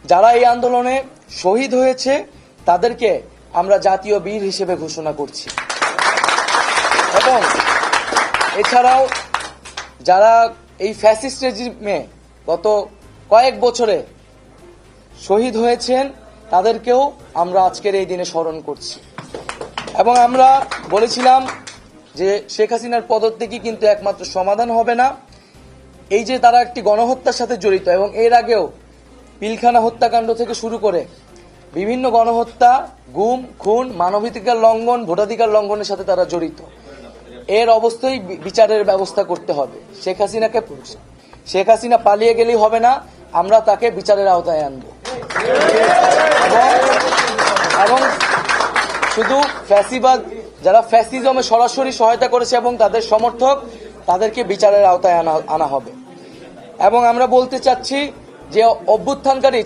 যারা এই আন্দোলনে শহীদ হয়েছে তাদেরকে আমরা জাতীয় বীর হিসেবে ঘোষণা করছি। এবং এছাড়াও যারা এই ফ্যাসিস্ট রেজিমে গত কয়েক বছরে শহীদ হয়েছেন তাদেরকেও আমরা আজকের এই দিনে স্মরণ করছি। এবং আমরা বলেছিলাম যে শেখ হাসিনার পদত্যাগই কিন্তু একমাত্র সমাধান হবে না। এই যে তারা একটি গণহত্যার সাথে জড়িত এবং এর আগেও পিলখানা হত্যাকাণ্ড থেকে শুরু করে বিভিন্ন গণহত্যা, গুম, খুন, মানবাধিকার লঙ্ঘন, ভোটাধিকার লঙ্ঘনের সাথে তারা জড়িত। এর অবস্থায় বিচারের ব্যবস্থা করতে হবে। শেখ হাসিনা পালিয়ে গেলেই হবে না, আমরা তাকে বিচারের আওতায় আনব। এবং শুধু ফ্যাসিবাদ, যারা ফ্যাসিজমে সরাসরি সহায়তা করেছে এবং তাদের সমর্থক, তাদেরকে বিচারের আওতায় আনা হবে। এবং আমরা বলতে চাচ্ছি যে অভ্যুত্থানকারী